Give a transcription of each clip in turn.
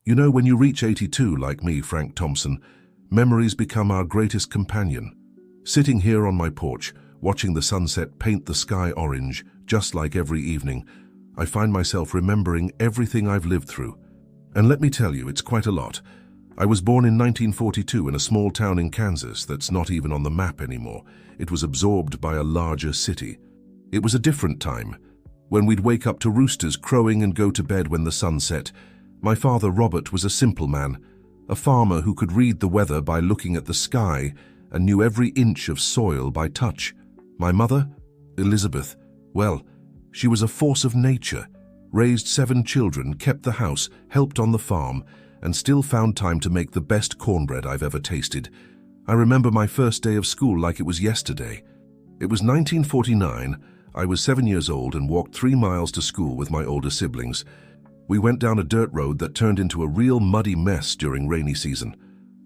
You know, when you reach 82, like me, Frank Thompson, memories become our greatest companion. Sitting here on my porch, watching the sunset paint the sky orange, just like every evening, I find myself remembering everything I've lived through. And let me tell you, it's quite a lot. I was born in 1942 in a small town in Kansas that's not even on the map anymore. It was absorbed by a larger city. It was a different time, when we'd wake up to roosters crowing and go to bed when the sun set. My father, Robert, was a simple man, a farmer who could read the weather by looking at the sky and knew every inch of soil by touch. My mother, Elizabeth, well, she was a force of nature, raised 7 children, kept the house, helped on the farm, and still found time to make the best cornbread I've ever tasted. I remember my first day of school like it was yesterday. It was 1949. I was 7 years old and walked 3 miles to school with my older siblings. We went down a dirt road that turned into a real muddy mess during rainy season.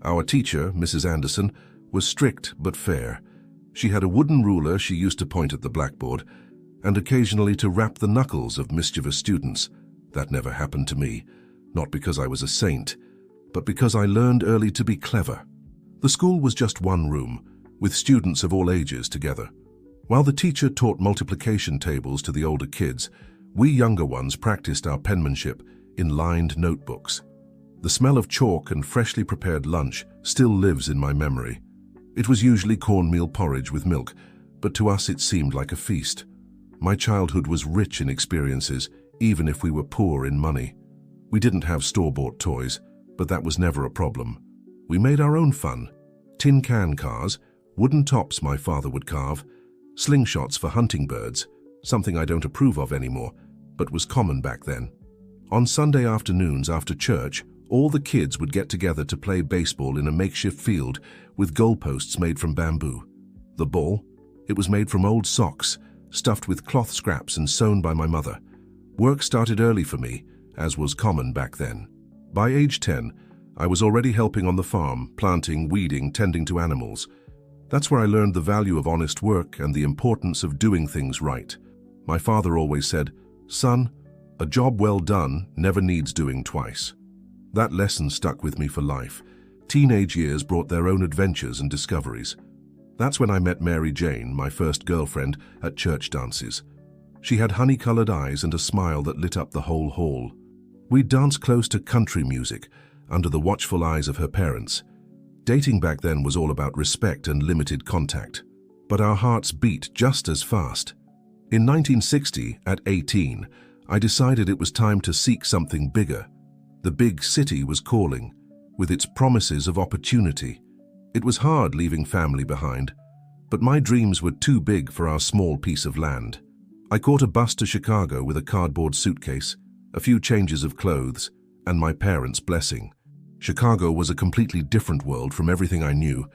Our teacher, Mrs. Anderson, was strict but fair. She had a wooden ruler she used to point at the blackboard, and occasionally to rap the knuckles of mischievous students. That never happened to me, not because I was a saint, but because I learned early to be clever. The school was just one room, with students of all ages together. While the teacher taught multiplication tables to the older kids, we younger ones practiced our penmanship in lined notebooks. The smell of chalk and freshly prepared lunch still lives in my memory. It was usually cornmeal porridge with milk, but to us it seemed like a feast. My childhood was rich in experiences, even if we were poor in money. We didn't have store-bought toys, but that was never a problem. We made our own fun. Tin can cars, wooden tops my father would carve, slingshots for hunting birds, something I don't approve of anymore, but was common back then. On Sunday afternoons after church, all the kids would get together to play baseball in a makeshift field with goalposts made from bamboo. The ball? It was made from old socks, stuffed with cloth scraps and sewn by my mother. Work started early for me, as was common back then. By age 10, I was already helping on the farm, planting, weeding, tending to animals. That's where I learned the value of honest work and the importance of doing things right. My father always said, "Son, a job well done never needs doing twice." That lesson stuck with me for life. Teenage years brought their own adventures and discoveries. That's when I met Mary Jane, my first girlfriend, at church dances. She had honey-colored eyes and a smile that lit up the whole hall. We'd dance close to country music, under the watchful eyes of her parents. Dating back then was all about respect and limited contact, but our hearts beat just as fast. In 1960, at 18, I decided it was time to seek something bigger. The big city was calling, with its promises of opportunity. It was hard leaving family behind, but my dreams were too big for our small piece of land. I caught a bus to Chicago with a cardboard suitcase, a few changes of clothes, and my parents' blessing. Chicago was a completely different world from everything I knew.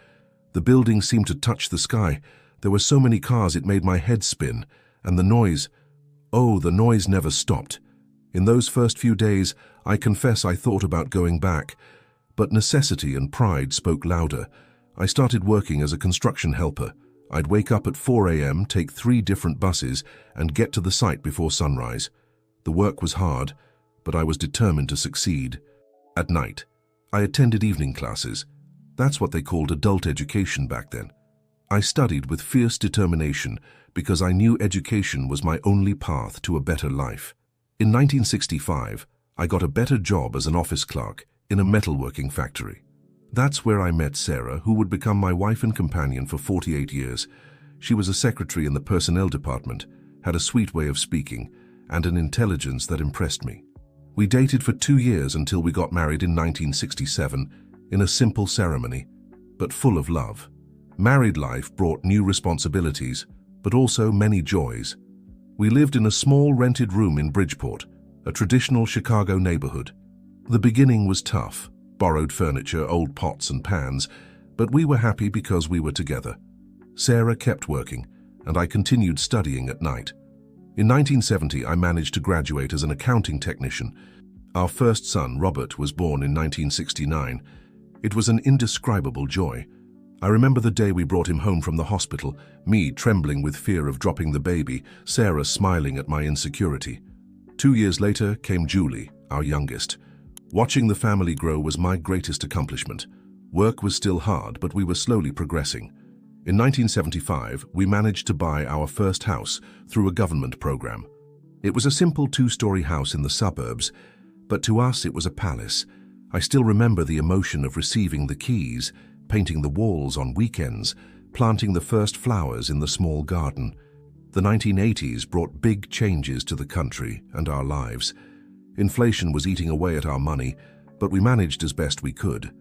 The buildings seemed to touch the sky. There were so many cars it made my head spin, and the noise never stopped. In those first few days, I confess I thought about going back, but necessity and pride spoke louder. I started working as a construction helper. I'd wake up at 4 a.m., take 3 different buses, and get to the site before sunrise. The work was hard, but I was determined to succeed. At night, I attended evening classes. That's what they called adult education back then. I studied with fierce determination because I knew education was my only path to a better life. In 1965, I got a better job as an office clerk in a metalworking factory. That's where I met Sarah, who would become my wife and companion for 48 years. She was a secretary in the personnel department, had a sweet way of speaking, and an intelligence that impressed me. We dated for 2 years until we got married in 1967 in a simple ceremony, but full of love. Married life brought new responsibilities, but also many joys. We lived in a small rented room in Bridgeport, a traditional Chicago neighborhood. The beginning was tough, borrowed furniture, old pots and pans, but we were happy because we were together. Sarah kept working, and I continued studying at night. In 1970, I managed to graduate as an accounting technician. Our first son, Robert, was born in 1969. It was an indescribable joy. I remember the day we brought him home from the hospital, me trembling with fear of dropping the baby, Sarah smiling at my insecurity. 2 years later came Julie, our youngest. Watching the family grow was my greatest accomplishment. Work was still hard, but we were slowly progressing. In 1975, we managed to buy our first house through a government program. It was a simple two-story house in the suburbs, but to us it was a palace. I still remember the emotion of receiving the keys, painting the walls on weekends, planting the first flowers in the small garden. The 1980s brought big changes to the country and our lives. Inflation was eating away at our money, but we managed as best we could.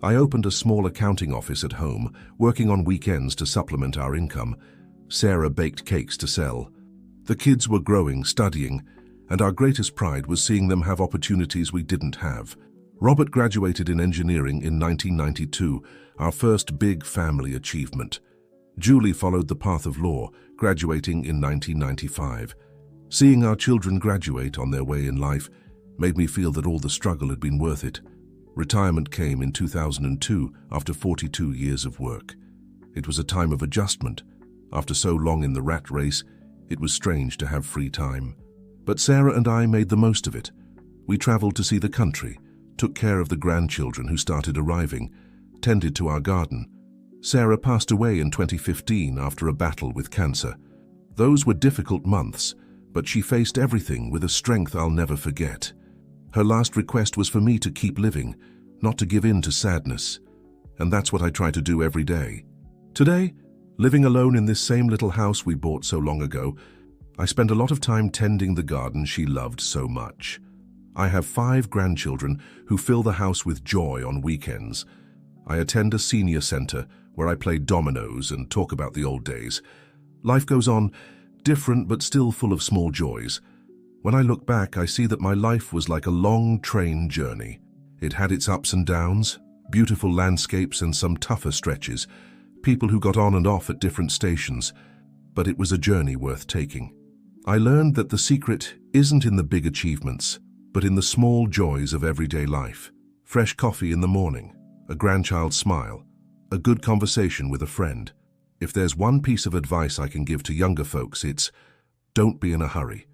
I opened a small accounting office at home, working on weekends to supplement our income. Sarah baked cakes to sell. The kids were growing, studying, and our greatest pride was seeing them have opportunities we didn't have. Robert graduated in engineering in 1992, our first big family achievement. Julie followed the path of law, graduating in 1995. Seeing our children graduate on their way in life made me feel that all the struggle had been worth it. Retirement came in 2002 after 42 years of work. It was a time of adjustment. After so long in the rat race, it was strange to have free time. But Sarah and I made the most of it. We traveled to see the country, took care of the grandchildren who started arriving, tended to our garden. Sarah passed away in 2015 after a battle with cancer. Those were difficult months, but she faced everything with a strength I'll never forget. Her last request was for me to keep living, not to give in to sadness. And that's what I try to do every day. Today, living alone in this same little house we bought so long ago, I spend a lot of time tending the garden she loved so much. I have 5 grandchildren who fill the house with joy on weekends. I attend a senior center where I play dominoes and talk about the old days. Life goes on, different but still full of small joys. When I look back, I see that my life was like a long train journey. It had its ups and downs, beautiful landscapes and some tougher stretches, people who got on and off at different stations, but it was a journey worth taking. I learned that the secret isn't in the big achievements, but in the small joys of everyday life. Fresh coffee in the morning, a grandchild's smile, a good conversation with a friend. If there's one piece of advice I can give to younger folks, it's don't be in a hurry.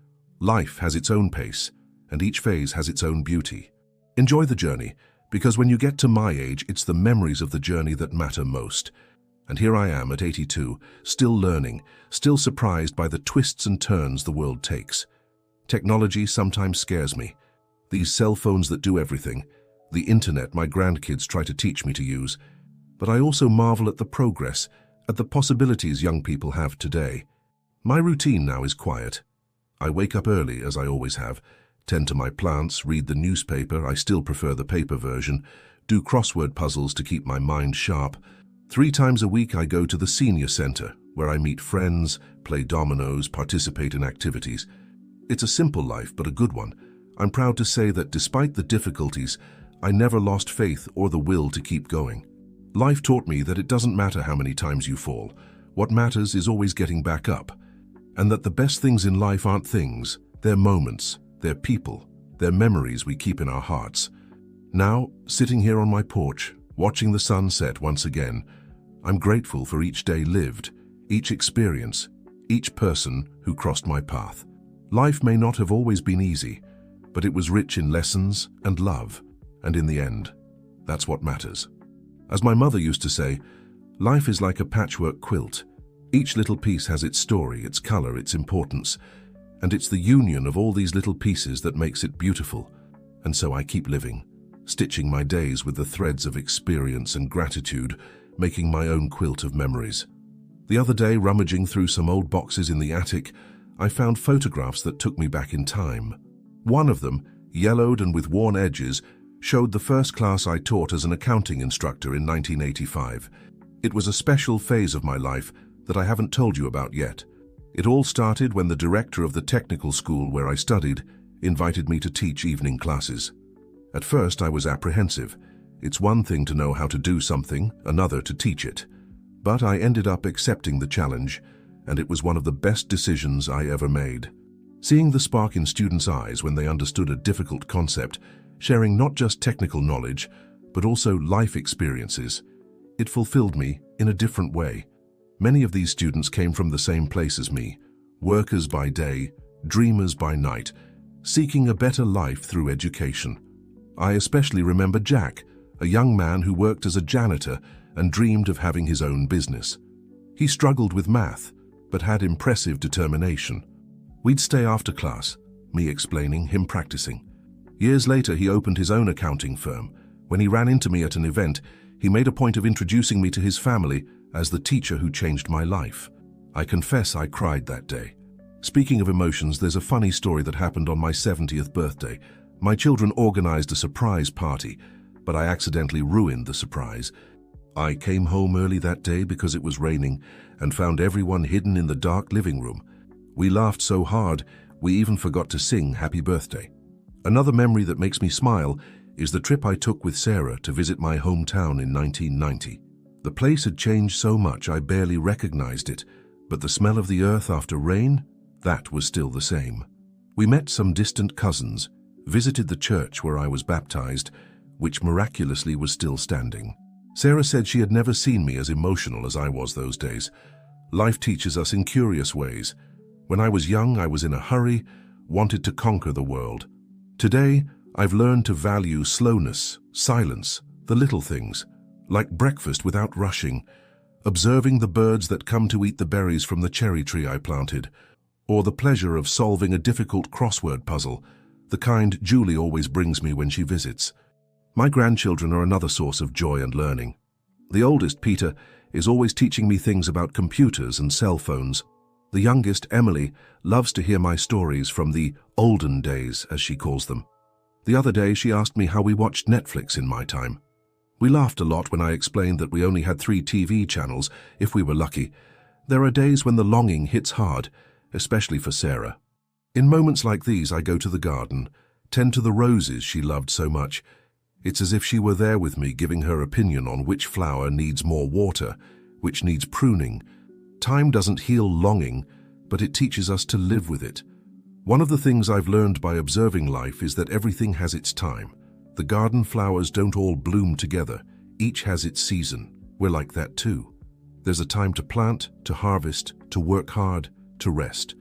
Life has its own pace, and each phase has its own beauty. Enjoy the journey, because when you get to my age, it's the memories of the journey that matter most. And here I am at 82, still learning, still surprised by the twists and turns the world takes. Technology sometimes scares me. These cell phones that do everything, the internet my grandkids try to teach me to use. But I also marvel at the progress, at the possibilities young people have today. My routine now is quiet. I wake up early, as I always have, tend to my plants, read the newspaper, I still prefer the paper version, do crossword puzzles to keep my mind sharp. 3 times a week I go to the senior center, where I meet friends, play dominoes, participate in activities. It's a simple life, but a good one. I'm proud to say that despite the difficulties, I never lost faith or the will to keep going. Life taught me that it doesn't matter how many times you fall. What matters is always getting back up. And that the best things in life aren't things, they're moments, they're people, they're memories we keep in our hearts. Now, sitting here on my porch, watching the sun set once again, I'm grateful for each day lived, each experience, each person who crossed my path. Life may not have always been easy, but it was rich in lessons and love, and in the end, that's what matters. As my mother used to say, life is like a patchwork quilt. Each little piece has its story, its color, its importance, and it's the union of all these little pieces that makes it beautiful. And so I keep living, stitching my days with the threads of experience and gratitude, making my own quilt of memories. The other day, rummaging through some old boxes in the attic, I found photographs that took me back in time. One of them, yellowed and with worn edges, showed the first class I taught as an accounting instructor in 1985. It was a special phase of my life that I haven't told you about yet. It all started when the director of the technical school where I studied invited me to teach evening classes. At first I was apprehensive. It's one thing to know how to do something, another to teach it. But I ended up accepting the challenge, and it was one of the best decisions I ever made. Seeing the spark in students' eyes when they understood a difficult concept, sharing not just technical knowledge, but also life experiences, it fulfilled me in a different way. Many of these students came from the same place as me, workers by day, dreamers by night, seeking a better life through education. I especially remember Jack, a young man who worked as a janitor and dreamed of having his own business. He struggled with math, but had impressive determination. We'd stay after class, me explaining, him practicing. Years later, he opened his own accounting firm. When he ran into me at an event, he made a point of introducing me to his family as the teacher who changed my life. I confess I cried that day. Speaking of emotions, there's a funny story that happened on my 70th birthday. My children organized a surprise party, but I accidentally ruined the surprise. I came home early that day because it was raining and found everyone hidden in the dark living room. We laughed so hard, we even forgot to sing Happy Birthday. Another memory that makes me smile is the trip I took with Sarah to visit my hometown in 1990. The place had changed so much I barely recognized it, but the smell of the earth after rain, that was still the same. We met some distant cousins, visited the church where I was baptized, which miraculously was still standing. Sarah said she had never seen me as emotional as I was those days. Life teaches us in curious ways. When I was young, I was in a hurry, wanted to conquer the world. Today, I've learned to value slowness, silence, the little things, like breakfast without rushing, observing the birds that come to eat the berries from the cherry tree I planted, or the pleasure of solving a difficult crossword puzzle, the kind Julie always brings me when she visits. My grandchildren are another source of joy and learning. The oldest, Peter, is always teaching me things about computers and cell phones. The youngest, Emily, loves to hear my stories from the olden days, as she calls them. The other day, she asked me how we watched Netflix in my time. We laughed a lot when I explained that we only had 3 TV channels, if we were lucky. There are days when the longing hits hard, especially for Sarah. In moments like these, I go to the garden, tend to the roses she loved so much. It's as if she were there with me, giving her opinion on which flower needs more water, which needs pruning. Time doesn't heal longing, but it teaches us to live with it. One of the things I've learned by observing life is that everything has its time. The garden flowers don't all bloom together. Each has its season. We're like that too. There's a time to plant, to harvest, to work hard, to rest.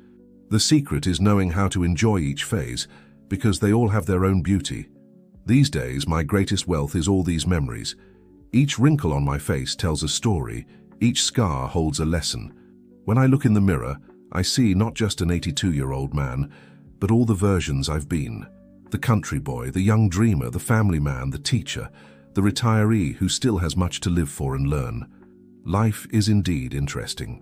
The secret is knowing how to enjoy each phase, because they all have their own beauty. These days, my greatest wealth is all these memories. Each wrinkle on my face tells a story. Each scar holds a lesson. When I look in the mirror, I see not just an 82-year-old man, but all the versions I've been. The country boy, the young dreamer, the family man, the teacher, the retiree who still has much to live for and learn. Life is indeed interesting.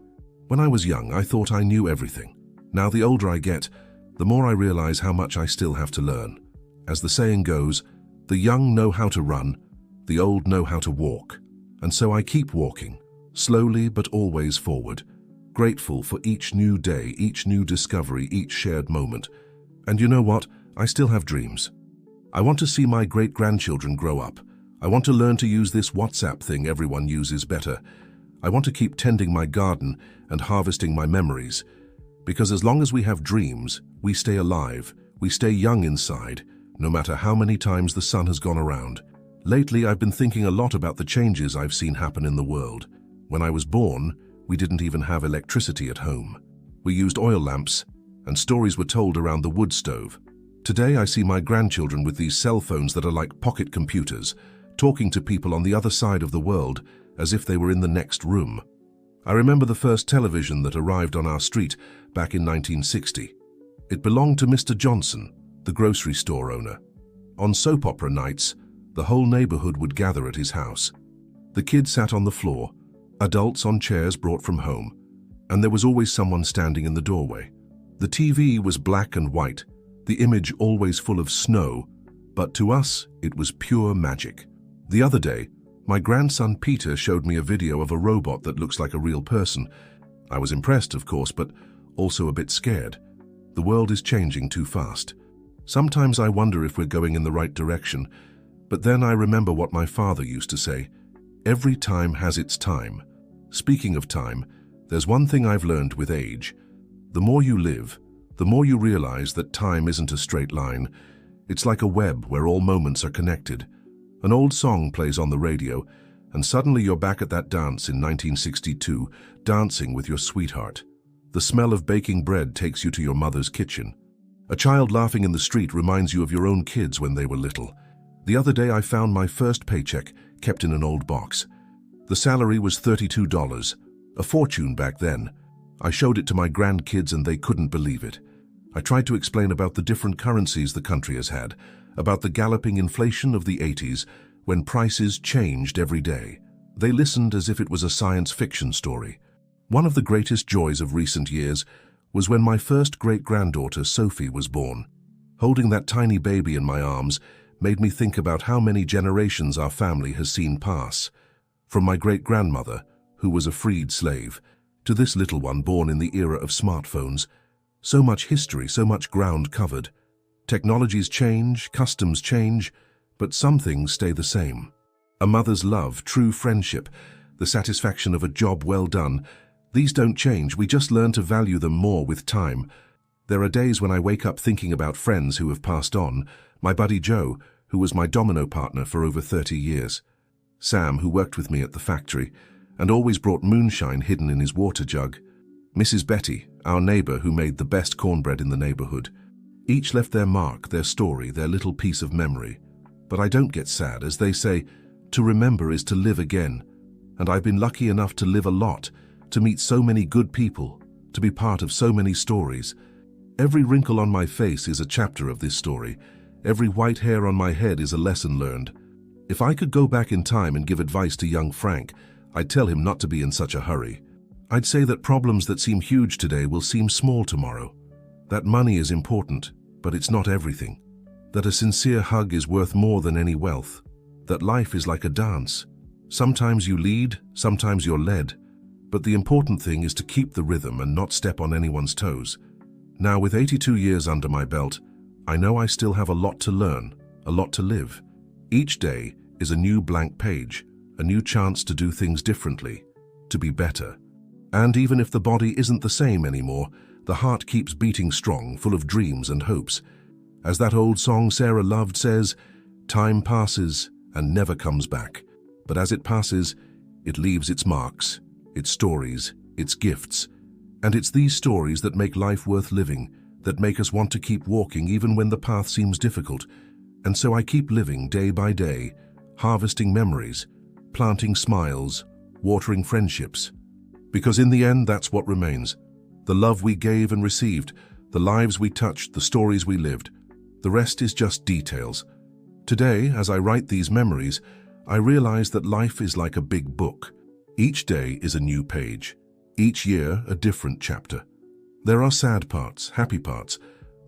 When I was young, I thought I knew everything. Now, the older I get, the more I realize how much I still have to learn. As the saying goes, the young know how to run, the old know how to walk. And so I keep walking, slowly but always forward, grateful for each new day, each new discovery, each shared moment. And you know what? I still have dreams. I want to see my great-grandchildren grow up. I want to learn to use this WhatsApp thing everyone uses better. I want to keep tending my garden and harvesting my memories. Because as long as we have dreams, we stay alive, we stay young inside, no matter how many times the sun has gone around. Lately, I've been thinking a lot about the changes I've seen happen in the world. When I was born, we didn't even have electricity at home. We used oil lamps, and stories were told around the wood stove. Today, I see my grandchildren with these cell phones that are like pocket computers, talking to people on the other side of the world as if they were in the next room. I remember the first television that arrived on our street back in 1960. It belonged to Mr. Johnson, the grocery store owner. On soap opera nights, the whole neighborhood would gather at his house. The kids sat on the floor, adults on chairs brought from home, and there was always someone standing in the doorway. The TV was black and white, the image always full of snow, but to us, it was pure magic. The other day, my grandson Peter showed me a video of a robot that looks like a real person. I was impressed, of course, but also a bit scared. The world is changing too fast. Sometimes I wonder if we're going in the right direction, but then I remember what my father used to say, every time has its time. Speaking of time, there's one thing I've learned with age. The more you live, the more you realize that time isn't a straight line. It's like a web where all moments are connected. An old song plays on the radio, and suddenly you're back at that dance in 1962, dancing with your sweetheart. The smell of baking bread takes you to your mother's kitchen. A child laughing in the street reminds you of your own kids when they were little. The other day I found my first paycheck kept in an old box. The salary was $32, a fortune back then. I showed it to my grandkids and they couldn't believe it. I tried to explain about the different currencies the country has had, about the galloping inflation of the 80s when prices changed every day. They listened as if it was a science fiction story. One of the greatest joys of recent years was when my first great-granddaughter, Sophie, was born. Holding that tiny baby in my arms made me think about how many generations our family has seen pass. From my great-grandmother, who was a freed slave, to this little one born in the era of smartphones. So much history, so much ground covered. Technologies change, customs change, but some things stay the same. A mother's love, true friendship, the satisfaction of a job well done, these don't change, we just learn to value them more with time. There are days when I wake up thinking about friends who have passed on, my buddy Joe, who was my domino partner for over 30 years. Sam, who worked with me at the factory, and always brought moonshine hidden in his water jug. Mrs. Betty, our neighbor who made the best cornbread in the neighborhood. Each left their mark, their story, their little piece of memory. But I don't get sad, as they say, to remember is to live again. And I've been lucky enough to live a lot, to meet so many good people, to be part of so many stories. Every wrinkle on my face is a chapter of this story. Every white hair on my head is a lesson learned. If I could go back in time and give advice to young Frank, I'd tell him not to be in such a hurry. I'd say that problems that seem huge today will seem small tomorrow. That money is important, but it's not everything. That a sincere hug is worth more than any wealth. That life is like a dance. Sometimes you lead, sometimes you're led. But the important thing is to keep the rhythm and not step on anyone's toes. Now, with 82 years under my belt, I know I still have a lot to learn, a lot to live. Each day is a new blank page, a new chance to do things differently, to be better. And even if the body isn't the same anymore, the heart keeps beating strong, full of dreams and hopes. As that old song Sarah loved says, time passes and never comes back. But as it passes, it leaves its marks, its stories, its gifts. And it's these stories that make life worth living, that make us want to keep walking even when the path seems difficult. And so I keep living day by day, harvesting memories, planting smiles, watering friendships. Because in the end, that's what remains. The love we gave and received, the lives we touched, the stories we lived. The rest is just details. Today, as I write these memories, I realize that life is like a big book. Each day is a new page. Each year, a different chapter. There are sad parts, happy parts,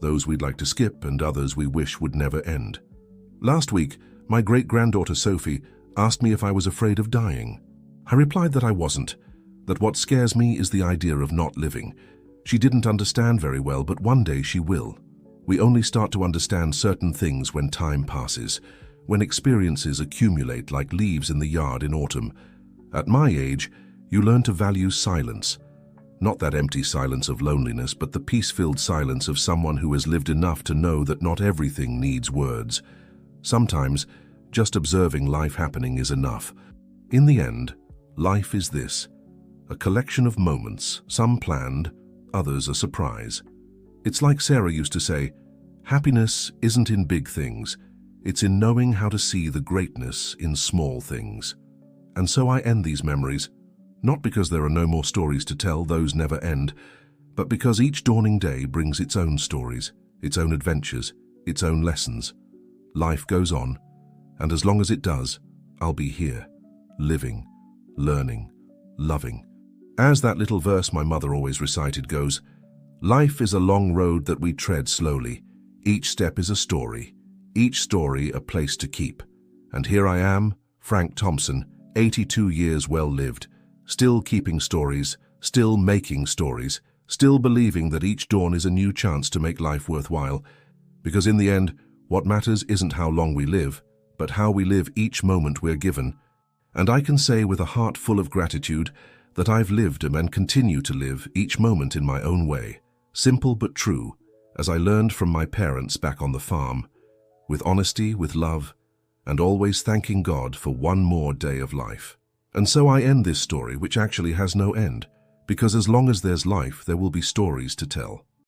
those we'd like to skip and others we wish would never end. Last week, my great-granddaughter Sophie asked me if I was afraid of dying. I replied that I wasn't, that what scares me is the idea of not living. She didn't understand very well, but one day she will. We only start to understand certain things when time passes, when experiences accumulate like leaves in the yard in autumn. At my age, you learn to value silence. Not that empty silence of loneliness, but the peace-filled silence of someone who has lived enough to know that not everything needs words. Sometimes, just observing life happening is enough. In the end, life is this, a collection of moments, some planned, others a surprise. It's like Sarah used to say, happiness isn't in big things, it's in knowing how to see the greatness in small things. And so I end these memories, not because there are no more stories to tell, those never end, but because each dawning day brings its own stories, its own adventures, its own lessons. Life goes on, and as long as it does, I'll be here, living, learning, loving. As that little verse my mother always recited goes, life is a long road that we tread slowly. Each step is a story, each story a place to keep. And here I am, Frank Thompson, 82 years well lived, still keeping stories, still making stories, still believing that each dawn is a new chance to make life worthwhile. Because in the end, what matters isn't how long we live, but how we live each moment we're given. And I can say with a heart full of gratitude that I've lived and continue to live each moment in my own way, simple but true, as I learned from my parents back on the farm, with honesty, with love, and always thanking God for one more day of life. And so I end this story, which actually has no end, because as long as there's life, there will be stories to tell.